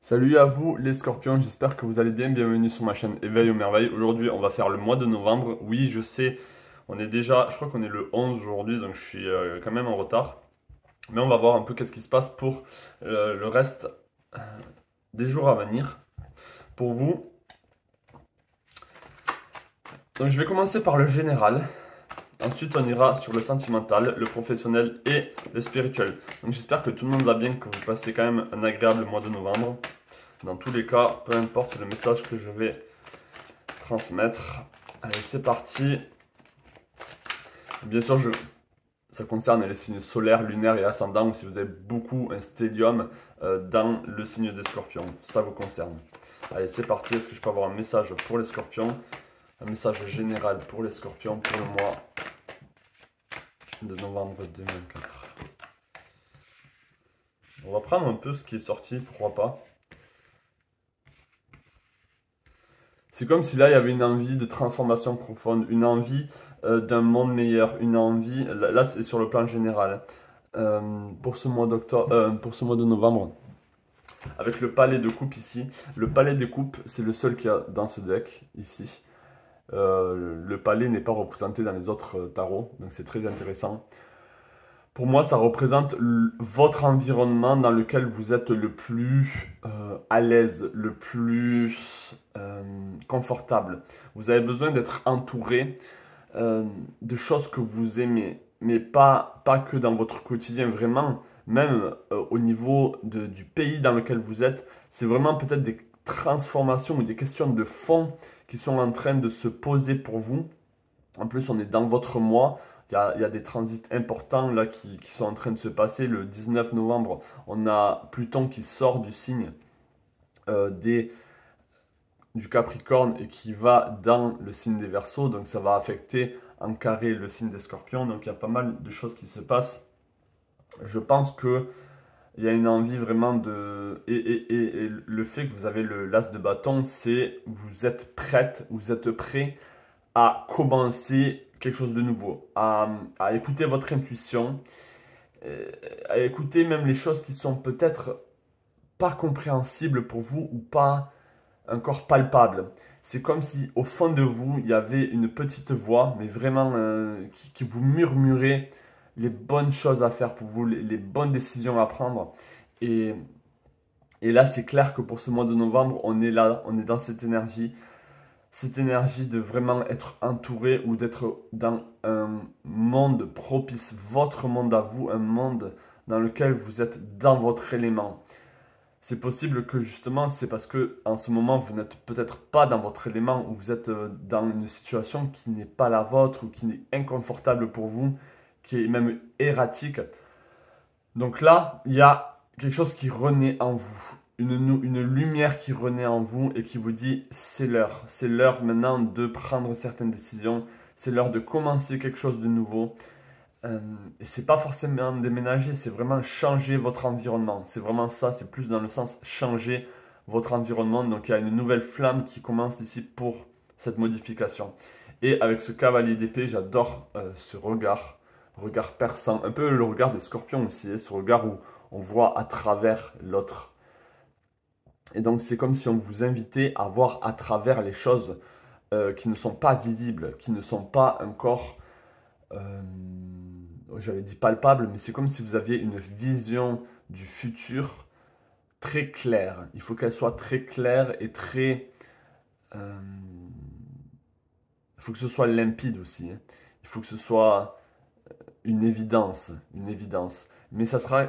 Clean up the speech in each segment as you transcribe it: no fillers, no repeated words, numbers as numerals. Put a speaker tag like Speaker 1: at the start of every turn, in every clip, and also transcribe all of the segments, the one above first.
Speaker 1: Salut à vous les scorpions, j'espère que vous allez bien, bienvenue sur ma chaîne Éveil aux merveilles. Aujourd'hui on va faire le mois de novembre. Oui je sais, on est déjà, je crois qu'on est le 11 aujourd'hui, donc je suis quand même en retard. Mais on va voir un peu qu'est-ce qui se passe pour le reste euh, des jours à venir pour vous. Donc je vais commencer par le général. Ensuite, on ira sur le sentimental, le professionnel et le spirituel. Donc j'espère que tout le monde va bien, que vous passez quand même un agréable mois de novembre. Dans tous les cas, peu importe le message que je vais transmettre. Allez, c'est parti. Bien sûr, ça concerne les signes solaires, lunaires et ascendants, ou si vous avez beaucoup un stellium dans le signe des scorpions. Ça vous concerne. Allez, c'est parti. Est-ce que je peux avoir un message pour les scorpions? Un message général pour les scorpions pour le mois de novembre 2024. On va prendre un peu ce qui est sorti, pourquoi pas. C'est comme si là, il y avait une envie de transformation profonde, une envie d'un monde meilleur, une envie, là c'est sur le plan général, pour ce mois d'octobre, pour ce mois de novembre, avec le palais de coupe ici. Le palais de coupe, c'est le seul qu'il y a dans ce deck, ici. Le palais n'est pas représenté dans les autres tarots, donc c'est très intéressant. Pour moi, ça représente votre environnement dans lequel vous êtes le plus à l'aise, le plus confortable. Vous avez besoin d'être entouré de choses que vous aimez, mais pas que dans votre quotidien, vraiment, même au niveau du pays dans lequel vous êtes, c'est vraiment peut-être des transformations ou des questions de fond qui sont en train de se poser pour vous. En plus, on est dans votre mois. Il y a des transits importants là qui sont en train de se passer. Le 19 novembre, on a Pluton qui sort du signe euh, des, du Capricorne et qui va dans le signe des Verseaux. Donc ça va affecter en carré le signe des Scorpions. Donc il y a pas mal de choses qui se passent. Je pense que il y a une envie vraiment de... Et le fait que vous avez le l'as de bâton, c'est vous êtes prête, vous êtes prêt à commencer quelque chose de nouveau, à écouter votre intuition, à écouter même les choses qui sont peut-être pas compréhensibles pour vous ou pas encore palpables. C'est comme si au fond de vous, il y avait une petite voix, mais vraiment qui vous murmurait les bonnes choses à faire pour vous, les bonnes décisions à prendre. Et, et là, c'est clair que pour ce mois de novembre, on est là, on est dans cette énergie de vraiment être entouré ou d'être dans un monde propice, votre monde à vous, un monde dans lequel vous êtes dans votre élément. C'est possible que justement, c'est parce que en ce moment, vous n'êtes peut-être pas dans votre élément ou vous êtes dans une situation qui n'est pas la vôtre ou qui est inconfortable pour vous, qui est même erratique. Donc là, il y a quelque chose qui renaît en vous, une lumière qui renaît en vous et qui vous dit c'est l'heure maintenant de prendre certaines décisions, c'est l'heure de commencer quelque chose de nouveau. Et c'est pas forcément déménager, c'est vraiment changer votre environnement. C'est vraiment ça, c'est plus dans le sens changer votre environnement. Donc il y a une nouvelle flamme qui commence ici pour cette modification. Et avec ce cavalier d'épée, j'adore ce regard perçant, un peu le regard des scorpions aussi, ce regard où on voit à travers l'autre. Et donc c'est comme si on vous invitait à voir à travers les choses qui ne sont pas visibles, qui ne sont pas encore, j'avais dit palpables, mais c'est comme si vous aviez une vision du futur très claire. Il faut qu'elle soit très claire et très... euh, il faut que ce soit limpide aussi, hein. Il faut que ce soit une évidence, une évidence. Mais ça sera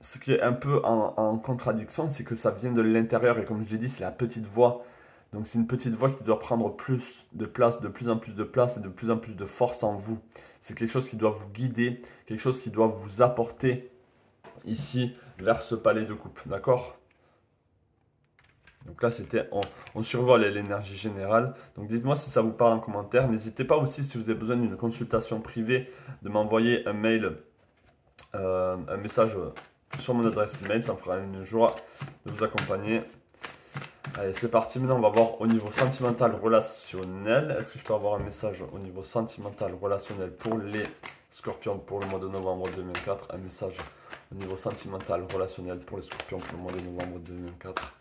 Speaker 1: ce qui est un peu en contradiction, c'est que ça vient de l'intérieur et comme je l'ai dit, c'est la petite voix. Donc c'est une petite voix qui doit prendre plus de place, de plus en plus de place et de plus en plus de force en vous. C'est quelque chose qui doit vous guider, quelque chose qui doit vous apporter ici vers ce palais de coupe, d'accord? Donc là, c'était, on survole l'énergie générale. Donc dites-moi si ça vous parle en commentaire. N'hésitez pas aussi, si vous avez besoin d'une consultation privée, de m'envoyer un mail, un message sur mon adresse email. Ça me fera une joie de vous accompagner. Allez, c'est parti. Maintenant, on va voir au niveau sentimental relationnel. Est-ce que je peux avoir un message au niveau sentimental relationnel pour les Scorpion pour le mois de novembre 2024. Un message au niveau sentimental, relationnel pour les scorpions pour le mois de novembre 2024.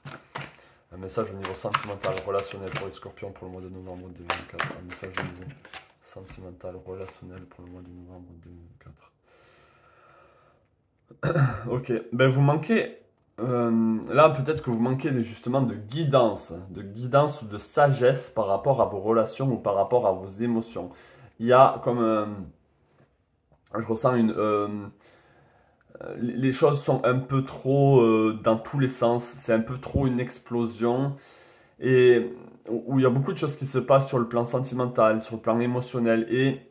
Speaker 1: Un message au niveau sentimental, relationnel pour les scorpions pour le mois de novembre 2024. Un message au niveau sentimental, relationnel pour le mois de novembre 2024. Ok, ben vous manquez, là peut-être que vous manquez justement de guidance ou de sagesse par rapport à vos relations ou par rapport à vos émotions. Il y a comme, je ressens les choses sont un peu trop dans tous les sens, c'est un peu trop une explosion et où il y a beaucoup de choses qui se passent sur le plan sentimental, sur le plan émotionnel et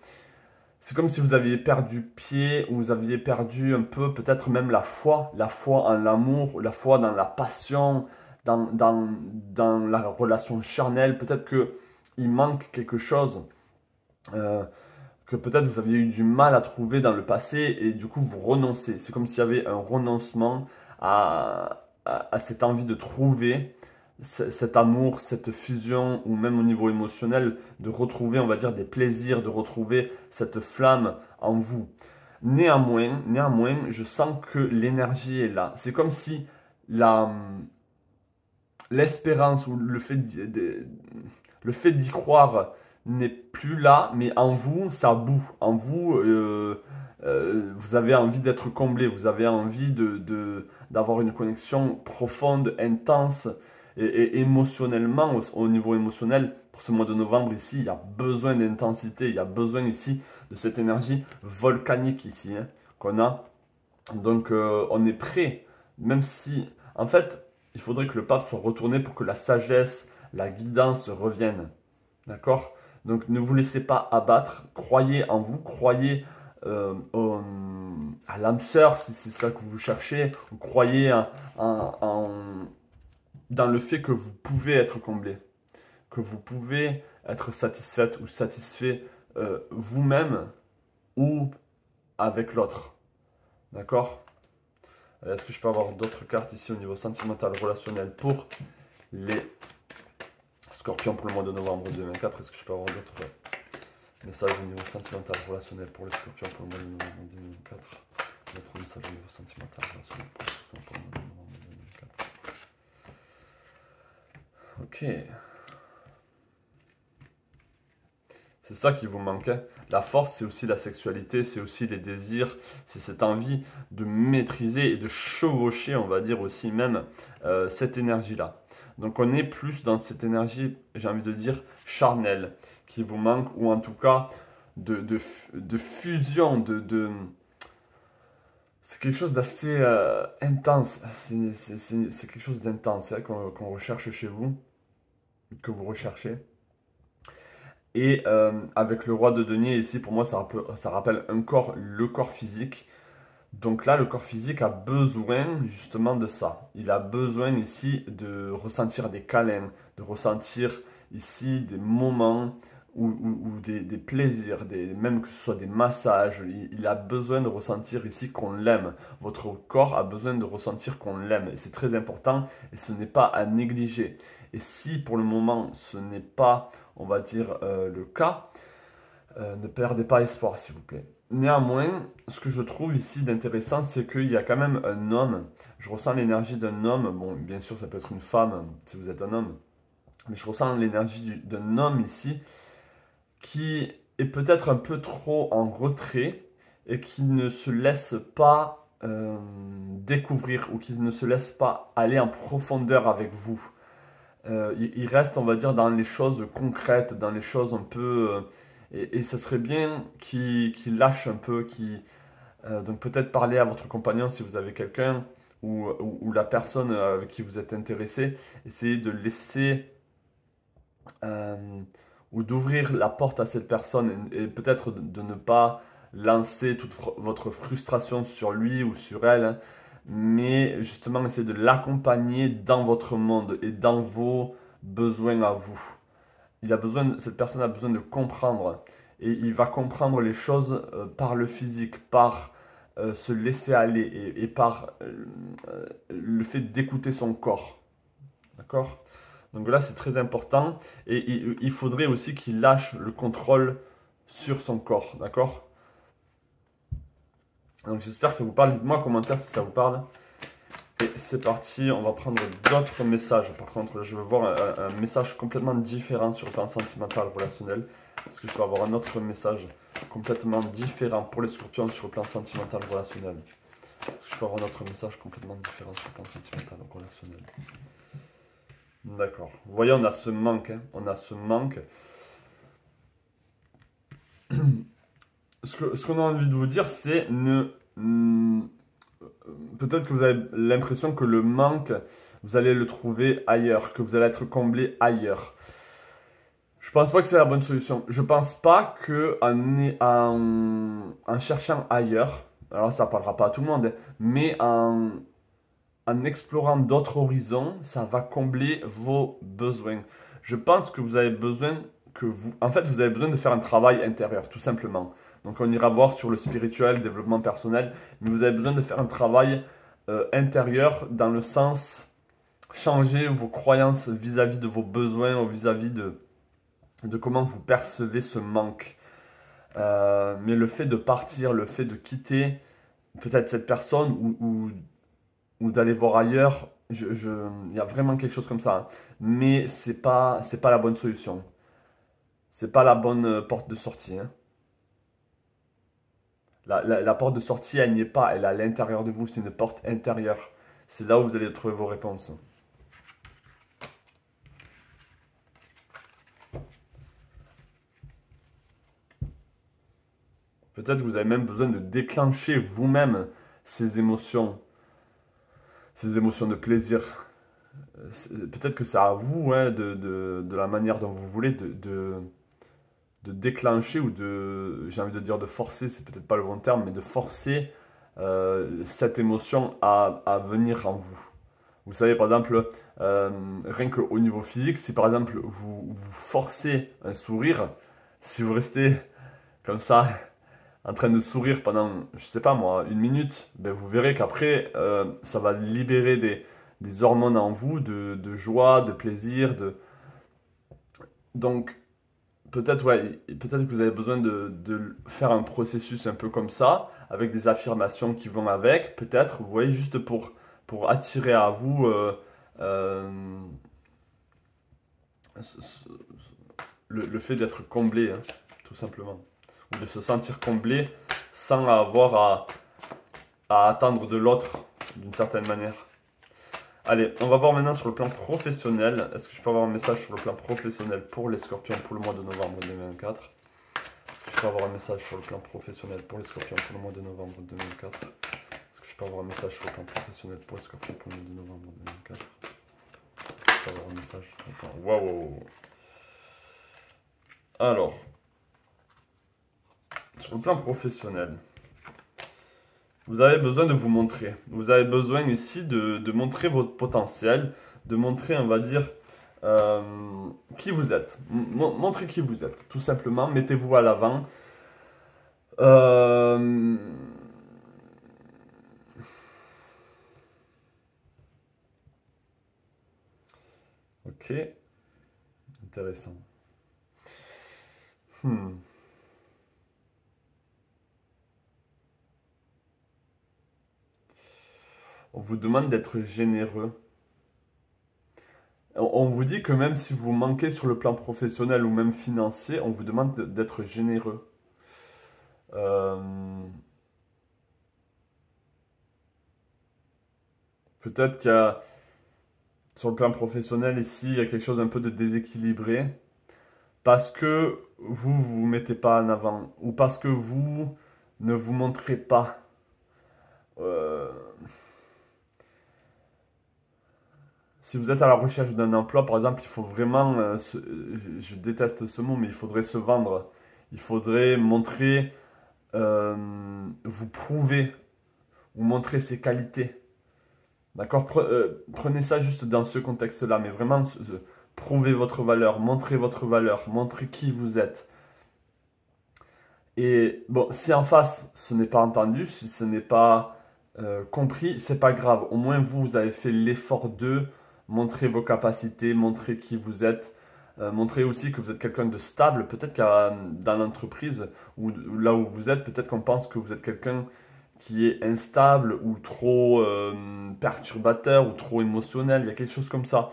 Speaker 1: c'est comme si vous aviez perdu pied ou vous aviez perdu un peu peut-être même la foi en l'amour, la foi dans la passion, dans la relation charnelle, peut-être que il manque quelque chose. Que peut-être vous aviez eu du mal à trouver dans le passé et du coup vous renoncez. C'est comme s'il y avait un renoncement à cette envie de trouver cet amour, cette fusion ou même au niveau émotionnel, de retrouver, on va dire, des plaisirs, de retrouver cette flamme en vous. Néanmoins, je sens que l'énergie est là. C'est comme si l'espérance ou le fait d'y croire n'est plus là, mais en vous, ça bout. En vous, vous avez envie d'être comblé, vous avez envie d'avoir une connexion profonde, intense et émotionnellement, au niveau émotionnel. Pour ce mois de novembre ici, il y a besoin d'intensité, il y a besoin ici de cette énergie volcanique ici hein, qu'on a. Donc on est prêt, même si, en fait, il faudrait que le pape soit retourné pour que la sagesse, la guidance reviennent. D'accord? Donc ne vous laissez pas abattre, croyez en vous, croyez à l'âme sœur si c'est ça que vous cherchez, ou croyez dans le fait que vous pouvez être comblé, que vous pouvez être satisfaite ou satisfait vous-même ou avec l'autre. D'accord? Est-ce que je peux avoir d'autres cartes ici au niveau sentimental, relationnel pour les scorpions pour le mois de novembre 2024? Est-ce que je peux avoir d'autres messages au niveau sentimental, relationnel pour les scorpions pour le mois de novembre 2024? D'autres messages au niveau sentimental, relationnel pour les scorpions pour le mois de novembre 2024. Ok. C'est ça qui vous manquait. La force, c'est aussi la sexualité, c'est aussi les désirs, c'est cette envie de maîtriser et de chevaucher, on va dire aussi même, cette énergie-là. Donc on est plus dans cette énergie, j'ai envie de dire, charnelle, qui vous manque, ou en tout cas de fusion, c'est quelque chose d'assez intense, c'est quelque chose d'intense hein, qu'on recherche chez vous, que vous recherchez. Et avec le roi de denier ici, pour moi, ça rappelle le corps physique. Donc là, le corps physique a besoin justement de ça. Il a besoin ici de ressentir des câlins, de ressentir ici des moments ou des plaisirs, même que ce soit des massages. Il a besoin de ressentir ici qu'on l'aime. Votre corps a besoin de ressentir qu'on l'aime. Et c'est très important et ce n'est pas à négliger. Et si pour le moment ce n'est pas, on va dire, le cas, ne perdez pas espoir s'il vous plaît. Néanmoins, ce que je trouve ici d'intéressant, c'est qu'il y a quand même un homme. Je ressens l'énergie d'un homme. Bon, bien sûr, ça peut être une femme si vous êtes un homme. Mais je ressens l'énergie d'un homme ici qui est peut-être un peu trop en retrait et qui ne se laisse pas découvrir ou qui ne se laisse pas aller en profondeur avec vous. Il reste, on va dire, dans les choses concrètes, dans les choses un peu... et ça serait bien qu'il lâche un peu, donc peut-être parler à votre compagnon si vous avez quelqu'un ou la personne avec qui vous êtes intéressé, essayez de laisser euh, ou d'ouvrir la porte à cette personne et peut-être de ne pas lancer toute votre frustration sur lui ou sur elle, hein, mais justement essayer de l'accompagner dans votre monde et dans vos besoins à vous. Cette personne a besoin de comprendre et il va comprendre les choses par le physique, par se laisser aller et par le fait d'écouter son corps. D'accord? Donc là, c'est très important et il faudrait aussi qu'il lâche le contrôle sur son corps. D'accord? Donc j'espère que ça vous parle. Dites-moi en commentaire si ça vous parle. Et c'est parti, on va prendre d'autres messages. Par contre, là, je veux voir un message complètement différent sur le plan sentimental, relationnel. Est-ce que je peux avoir un autre message complètement différent pour les scorpions sur le plan sentimental, relationnel? Est-ce que je peux avoir un autre message complètement différent sur le plan sentimental, relationnel? D'accord. Vous voyez, on a ce manque. Hein. On a ce manque. Ce qu'on a envie de vous dire, c'est peut-être que vous avez l'impression que le manque, vous allez le trouver ailleurs, que vous allez être comblé ailleurs. Je pense pas que c'est la bonne solution. Je pense pas que en cherchant ailleurs, alors ça parlera pas à tout le monde, mais en explorant d'autres horizons, ça va combler vos besoins. Je pense que vous avez besoin en fait, vous avez besoin de faire un travail intérieur, tout simplement. Donc, on ira voir sur le spirituel, développement personnel, mais vous avez besoin de faire un travail intérieur dans le sens changer vos croyances vis-à-vis de vos besoins ou vis-à-vis de comment vous percevez ce manque. Mais le fait de partir, le fait de quitter peut-être cette personne ou d'aller voir ailleurs, il y a vraiment quelque chose comme ça. Hein. Mais c'est pas la bonne solution. C'est pas la bonne porte de sortie. Hein. La porte de sortie, elle n'y est pas. Elle est à l'intérieur de vous. C'est une porte intérieure. C'est là où vous allez trouver vos réponses. Peut-être que vous avez même besoin de déclencher vous-même ces émotions de plaisir. Peut-être que c'est à vous, hein, de la manière dont vous voulez, de déclencher ou j'ai envie de dire de forcer, c'est peut-être pas le bon terme, mais de forcer cette émotion à venir en vous. Vous savez, par exemple, rien qu'au niveau physique, si par exemple vous forcez un sourire, si vous restez comme ça, en train de sourire pendant, je sais pas moi, une minute, ben vous verrez qu'après, ça va libérer des hormones en vous de joie, de plaisir. Donc, peut-être ouais, peut-être que vous avez besoin de faire un processus un peu comme ça, avec des affirmations qui vont avec, peut-être, vous voyez, juste pour attirer à vous euh, le fait d'être comblé, hein, tout simplement. Ou de se sentir comblé sans avoir à attendre de l'autre d'une certaine manière. Allez, on va voir maintenant sur le plan professionnel. Est-ce que je peux avoir un message sur le plan professionnel pour les scorpions pour le mois de novembre 2024? Est-ce que je peux avoir un message sur le plan professionnel pour les scorpions pour le mois de novembre 2024? Est-ce que je peux avoir un message sur le plan professionnel pour les scorpions pour le mois de novembre 2024? Est-ce que je peux avoir un message sur le plan... Waouh! Alors, sur le plan professionnel, vous avez besoin de vous montrer. Vous avez besoin ici de montrer votre potentiel, de montrer, on va dire, qui vous êtes. Montrez qui vous êtes, tout simplement. Mettez-vous à l'avant. Ok, intéressant. On vous demande d'être généreux. On vous dit que même si vous manquez sur le plan professionnel ou même financier, on vous demande d'être généreux. Euh, Peut-être qu'il y a, sur le plan professionnel ici, il y a quelque chose un peu de déséquilibré. Parce que vous mettez pas en avant. Ou parce que vous ne vous montrez pas. Euh, Si vous êtes à la recherche d'un emploi, par exemple, il faut vraiment, je déteste ce mot, mais il faudrait se vendre. Il faudrait montrer, vous prouver, vous montrer ses qualités. D'accord? Prenez ça juste dans ce contexte-là, mais vraiment, prouvez votre valeur, montrez qui vous êtes. Et bon, si en face, ce n'est pas entendu, si ce n'est pas compris, c'est pas grave. Au moins, vous avez fait l'effort de montrer vos capacités, montrer qui vous êtes, montrer aussi que vous êtes quelqu'un de stable. Peut-être dans l'entreprise ou là où vous êtes, peut-être qu'on pense que vous êtes quelqu'un qui est instable ou trop perturbateur ou trop émotionnel. Il y a quelque chose comme ça.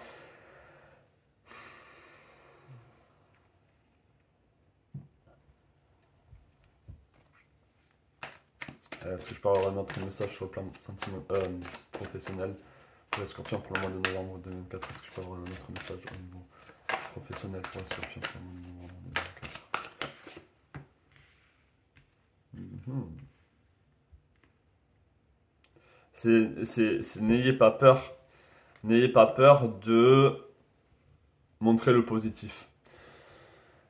Speaker 1: Est-ce que je peux avoir un autre message sur le plan professionnel pour les scorpions pour le mois de novembre 2024? Est-ce que je peux avoir un autre message au niveau professionnel pour les scorpions pour le mois de novembre 2024? N'ayez pas peur. N'ayez pas peur de montrer le positif.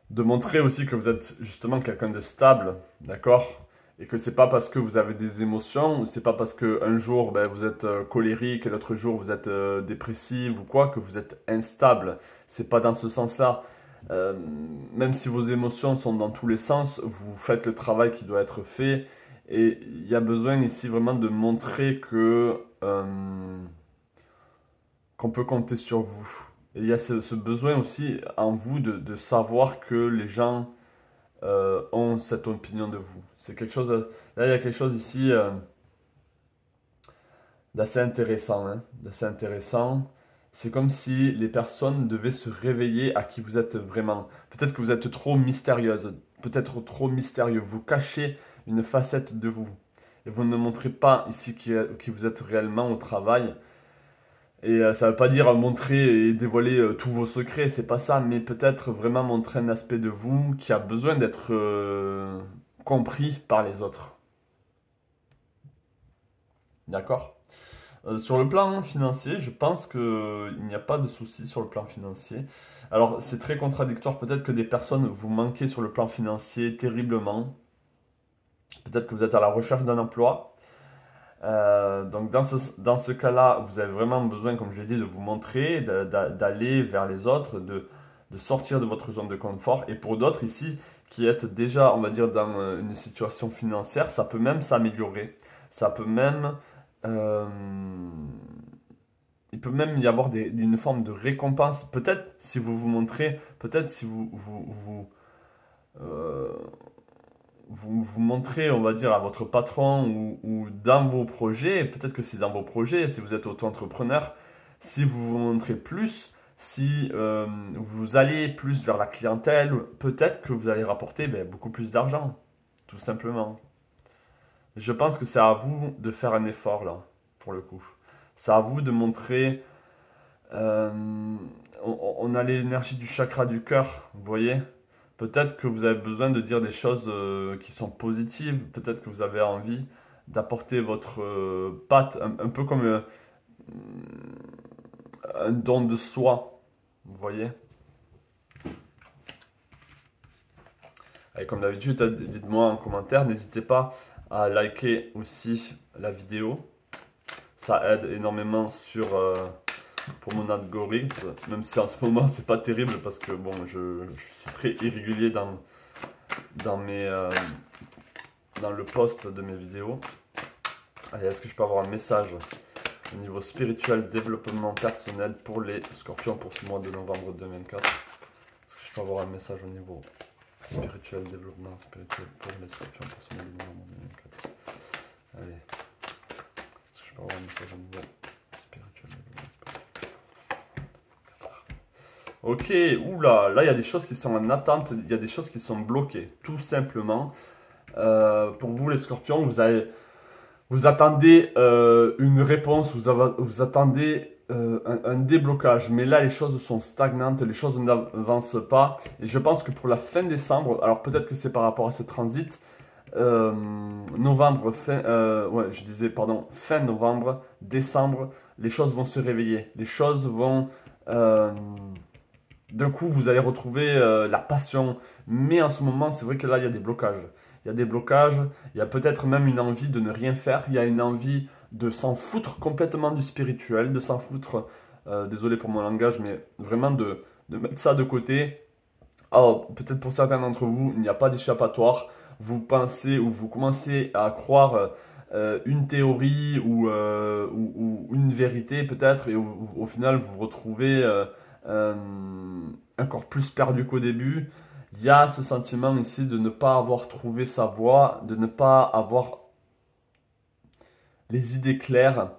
Speaker 1: De montrer aussi que vous êtes justement quelqu'un de stable, d'accord? Et que c'est pas parce que vous avez des émotions, ou c'est pas parce qu'un jour ben, vous êtes colérique et l'autre jour vous êtes dépressif ou quoi, que vous êtes instable. C'est pas dans ce sens-là. Euh, Même si vos émotions sont dans tous les sens, vous faites le travail qui doit être fait. Et il y a besoin ici vraiment de montrer qu'on peut compter sur vous. Et il y a ce besoin aussi en vous de savoir que les gens ont cette opinion de vous. C'est quelque chose. Là, il y a quelque chose ici d'assez intéressant, hein, d'assez intéressant. C'est comme si les personnes devaient se réveiller à qui vous êtes vraiment. Peut-être que vous êtes trop mystérieuse, peut-être trop mystérieux. Vous cachez une facette de vous. Et vous ne montrez pas ici qui vous êtes réellement au travail. Et ça ne veut pas dire montrer et dévoiler tous vos secrets, c'est pas ça, mais peut-être vraiment montrer un aspect de vous qui a besoin d'être compris par les autres. D'accord? Sur le plan financier, je pense qu'il n'y a pas de souci sur le plan financier. Alors, c'est très contradictoire, peut-être que des personnes vous manquez sur le plan financier terriblement. Peut-être que vous êtes à la recherche d'un emploi. Donc dans ce cas-là, vous avez vraiment besoin, comme je l'ai dit, de vous montrer, d'aller vers les autres, de sortir de votre zone de confort. Et pour d'autres ici, qui êtes déjà, on va dire, dans une situation financière, ça peut même s'améliorer. Ça peut même... euh, il peut même y avoir une forme de récompense. Peut-être si vous vous montrez, peut-être si euh, vous montrez, on va dire, à votre patron ou dans vos projets, peut-être que c'est dans vos projets, si vous êtes auto-entrepreneur, si vous vous montrez plus, si vous allez plus vers la clientèle, peut-être que vous allez rapporter ben, beaucoup plus d'argent, tout simplement. Je pense que c'est à vous de faire un effort là, pour le coup. C'est à vous de montrer. euh, on a l'énergie du chakra du cœur, vous voyez? Peut-être que vous avez besoin de dire des choses qui sont positives. Peut-être que vous avez envie d'apporter votre patte, un peu comme un don de soi. Vous voyez? Et comme d'habitude, dites-moi en commentaire. N'hésitez pas à liker aussi la vidéo. Ça aide énormément pour mon algorithme. Même si en ce moment, c'est pas terrible parce que bon, je suis très irrégulier dans dans le post de mes vidéos. Allez, est-ce que je peux avoir un message au niveau spirituel, développement personnel pour les scorpions pour ce mois de novembre 2024? Est-ce que je peux avoir un message au niveau spirituel, développement spirituel pour les scorpions pour ce mois de novembre 2024? Allez, est-ce que je peux avoir un message au niveau spirituel, développement spirituel? Ok, oula, là il y a des choses qui sont en attente, il y a des choses qui sont bloquées, tout simplement. Pour vous les scorpions, vous attendez une réponse, vous attendez un déblocage. Mais là, les choses sont stagnantes, les choses n'avancent pas. Et je pense que pour la fin décembre, alors peut-être que c'est par rapport à ce transit, novembre, ouais, je disais, pardon, fin novembre, décembre, les choses vont se réveiller. Les choses vont... d'un coup, vous allez retrouver la passion. Mais en ce moment, c'est vrai que là, il y a des blocages. Il y a des blocages, il y a peut-être même une envie de ne rien faire. Il y a une envie de s'en foutre complètement du spirituel, de s'en foutre, désolé pour mon langage, mais vraiment de mettre ça de côté. Alors, peut-être pour certains d'entre vous, il n'y a pas d'échappatoire. Vous pensez ou vous commencez à croire une théorie ou une vérité peut-être, et au final, vous vous retrouvez euh, encore plus perdu qu'au début. Il y a ce sentiment ici de ne pas avoir trouvé sa voie, de ne pas avoir les idées claires.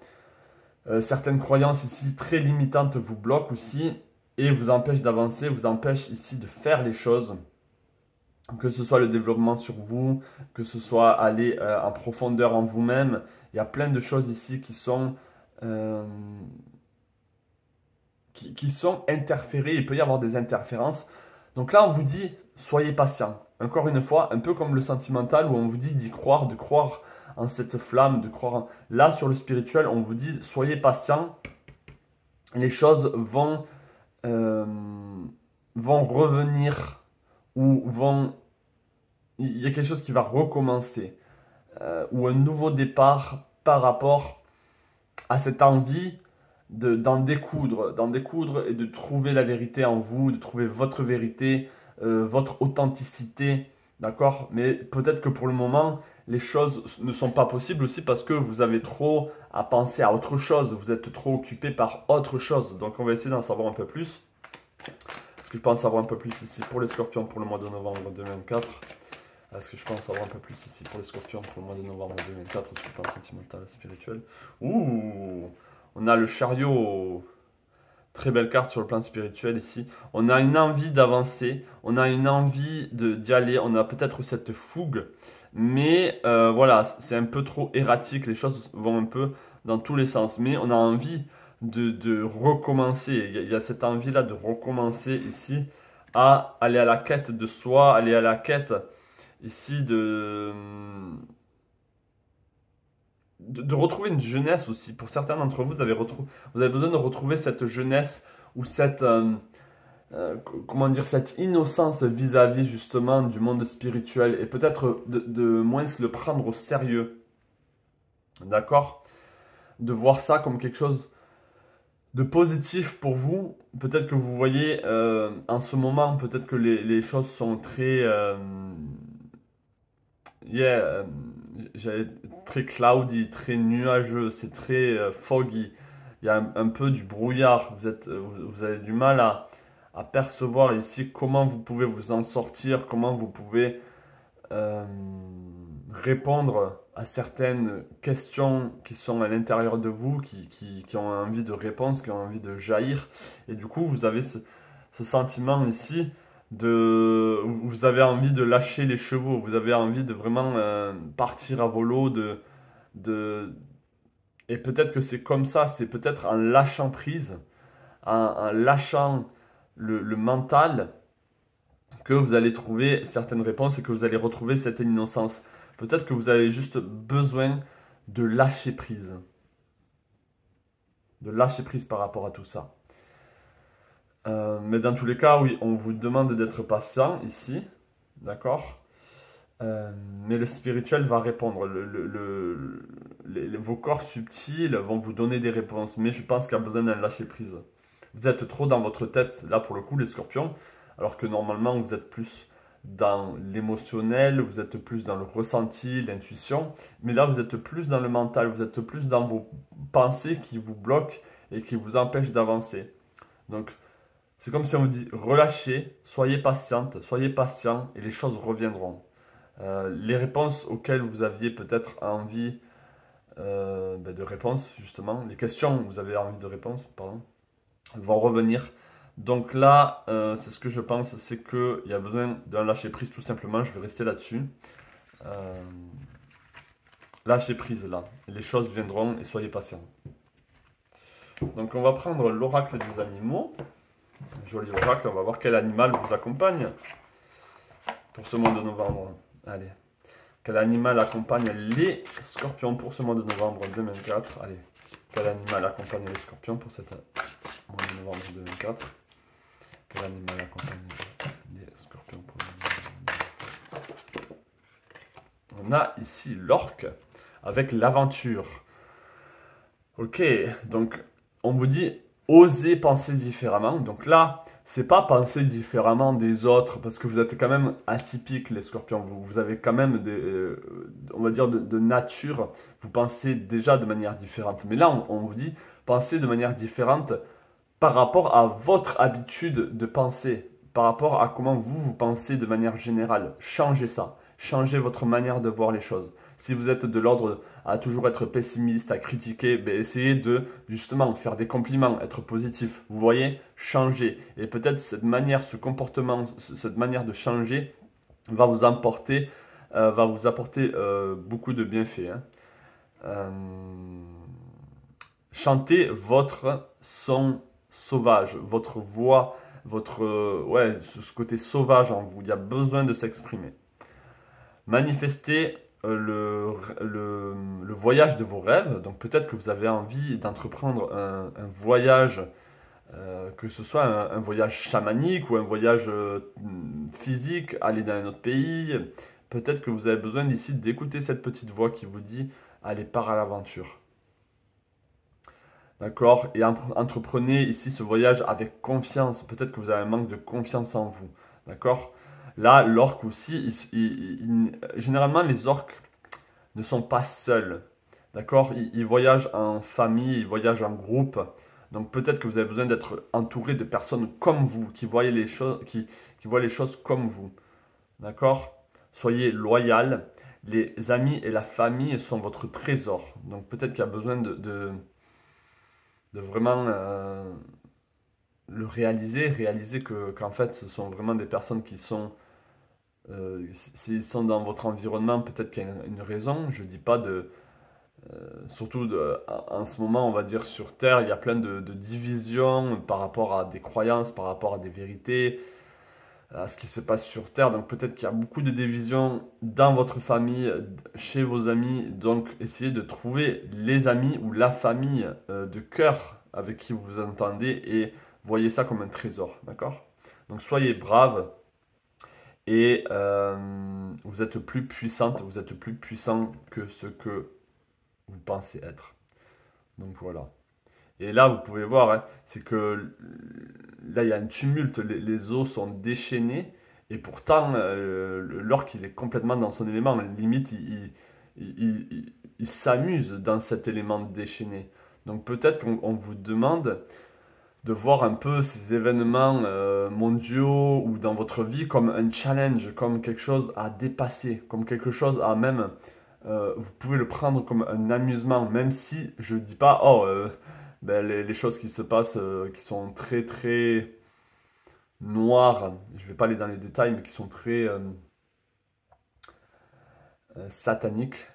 Speaker 1: Certaines croyances ici très limitantes vous bloquent aussi et vous empêchent d'avancer, vous empêchent ici de faire les choses. Que ce soit le développement sur vous, que ce soit aller en profondeur en vous-même. Il y a plein de choses ici euh, qui sont interférées. Il peut y avoir des interférences. Donc là, on vous dit, soyez patient. Encore une fois, un peu comme le sentimental où on vous dit d'y croire, de croire en cette flamme, de croire en... Là, sur le spirituel, on vous dit, soyez patient. Les choses euh, vont revenir ou vont... Il y a quelque chose qui va recommencer ou un nouveau départ par rapport à cette envie d'en découdre et de trouver la vérité en vous, de trouver votre vérité, votre authenticité, d'accord? Mais peut-être que pour le moment, les choses ne sont pas possibles aussi parce que vous avez trop à penser à autre chose, vous êtes trop occupé par autre chose. Donc on va essayer d'en savoir un peu plus. Est-ce que je pense savoir un peu plus ici pour les scorpions pour le mois de novembre 2024? Est-ce que je pense savoir un peu plus ici pour les scorpions pour le mois de novembre 2024 sur le plan sentimental spirituel? Ouh! On a le chariot. Très belle carte sur le plan spirituel ici. On a une envie d'avancer. On a une envie d'y aller. On a peut-être cette fougue. Mais voilà, c'est un peu trop erratique. Les choses vont un peu dans tous les sens. Mais on a envie de recommencer. Il y a cette envie-là de recommencer ici à aller à la quête de soi, aller à la quête ici de retrouver une jeunesse aussi. Pour certains d'entre vous, vous avez besoin de retrouver cette jeunesse ou cette, comment dire, cette innocence vis-à-vis justement du monde spirituel et peut-être de moins se le prendre au sérieux. D'accord? De voir ça comme quelque chose de positif pour vous. Peut-être que vous voyez en ce moment, peut-être que les choses sont très... très cloudy, très nuageux, c'est très foggy. Il y a un peu du brouillard. Vous avez du mal à percevoir ici comment vous pouvez vous en sortir, comment vous pouvez euh, répondre à certaines questions qui sont à l'intérieur de vous, qui ont envie de réponse, qui ont envie de jaillir. Et du coup, vous avez ce sentiment ici vous avez envie de lâcher les chevaux, vous avez envie de vraiment partir à volo, de, et peut-être que c'est comme ça, c'est peut-être en lâchant prise, en lâchant le mental, que vous allez trouver certaines réponses et que vous allez retrouver cette innocence. Peut-être que vous avez juste besoin de lâcher prise, par rapport à tout ça. Mais dans tous les cas, oui, on vous demande d'être patient ici, d'accord? Mais le spirituel va répondre. Vos corps subtils vont vous donner des réponses, mais je pense qu'il y a besoin d'un lâcher prise. Vous êtes trop dans votre tête, là pour le coup, les scorpions, alors que normalement vous êtes plus dans l'émotionnel, vous êtes plus dans le ressenti, l'intuition, mais là vous êtes plus dans le mental, vous êtes plus dans vos pensées qui vous bloquent et qui vous empêchent d'avancer. Donc, c'est comme si on vous dit relâchez, soyez patiente, soyez patient et les choses reviendront. Les réponses auxquelles vous aviez peut-être envie de réponses, justement, les questions où vous avez envie de réponses, pardon, vont revenir. Donc là, c'est ce que je pense, c'est qu'il y a besoin d'un lâcher prise tout simplement. Je vais rester là-dessus. Lâcher prise là, les choses viendront et soyez patient. Donc on va prendre l'oracle des animaux. Joli oracle, on va voir quel animal vous accompagne pour ce mois de novembre. Allez, quel animal accompagne les scorpions pour ce mois de novembre 2024? Allez, quel animal accompagne les scorpions pour ce mois de novembre 2024? Quel animal accompagne les scorpions pour le mois de novembre? On a ici l'orque avec l'aventure. Ok, donc on vous dit osez penser différemment. Donc là, c'est pas penser différemment des autres parce que vous êtes quand même atypique les scorpions. Vous avez quand même on va dire de nature, vous pensez déjà de manière différente. Mais là, on vous dit pensez de manière différente par rapport à votre habitude de penser, par rapport à comment vous pensez de manière générale. Changez ça. changez votre manière de voir les choses. Si vous êtes de l'ordre à toujours être pessimiste, à critiquer, ben essayez de justement faire des compliments, être positif. Vous voyez, changer. Et peut-être cette manière, ce comportement, cette manière de changer va vous apporter beaucoup de bienfaits, hein. Euh, Chantez votre son sauvage, votre voix, votre ouais, ce côté sauvage en vous. Il y a besoin de s'exprimer. Manifestez le voyage de vos rêves. Donc peut-être que vous avez envie d'entreprendre un voyage, que ce soit un voyage chamanique ou un voyage physique, aller dans un autre pays. Peut-être que vous avez besoin d'ici d'écouter cette petite voix qui vous dit allez, pars à l'aventure. D'accord? Et entreprenez ici ce voyage avec confiance. Peut-être que vous avez un manque de confiance en vous. D'accord? Là, l'orque aussi, généralement, les orques ne sont pas seuls. D'accord? Ils voyagent en famille, ils voyagent en groupe. Donc peut-être que vous avez besoin d'être entouré de personnes comme vous, qui voient les choses, qui voient les choses comme vous. D'accord? Soyez loyal. Les amis et la famille sont votre trésor. Donc peut-être qu'il y a besoin de vraiment le réaliser qu'en fait ce sont vraiment des personnes qui sont, s'ils sont dans votre environnement, peut-être qu'il y a une raison. Je dis pas surtout en ce moment, on va dire sur Terre, il y a plein de divisions par rapport à des croyances, par rapport à des vérités, à ce qui se passe sur Terre. Donc peut-être qu'il y a beaucoup de divisions dans votre famille, chez vos amis. Donc essayez de trouver les amis ou la famille de cœur avec qui vous vous entendez et voyez ça comme un trésor, d'accord? Donc soyez brave et vous êtes plus puissante, vous êtes plus puissant que ce que vous pensez être. Donc voilà. Et là, vous pouvez voir, hein, c'est que là, il y a un tumulte, les eaux sont déchaînées, et pourtant, l'orque, il est complètement dans son élément. Limite, il s'amuse dans cet élément déchaîné. Donc peut-être qu'on vous demande de voir un peu ces événements mondiaux ou dans votre vie comme un challenge, comme quelque chose à dépasser, comme quelque chose à même, vous pouvez le prendre comme un amusement, même si je ne dis pas, oh, ben, les choses qui se passent, qui sont très très noires, je ne vais pas aller dans les détails, mais qui sont très sataniques.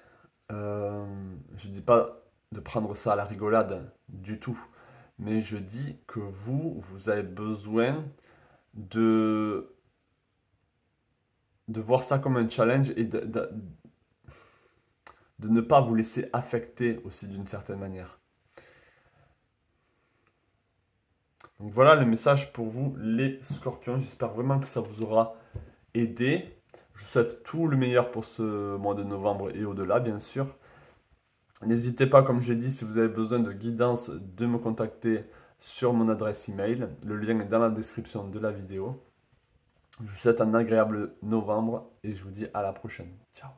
Speaker 1: Je ne dis pas de prendre ça à la rigolade du tout, mais je dis que vous avez besoin de, de voir ça comme un challenge et de ne pas vous laisser affecter aussi d'une certaine manière. Donc voilà le message pour vous les scorpions. J'espère vraiment que ça vous aura aidé. Je vous souhaite tout le meilleur pour ce mois de novembre et au-delà, bien sûr. N'hésitez pas, comme je l'ai dit, si vous avez besoin de guidance, de me contacter sur mon adresse email. Le lien est dans la description de la vidéo. Je vous souhaite un agréable novembre et je vous dis à la prochaine. Ciao.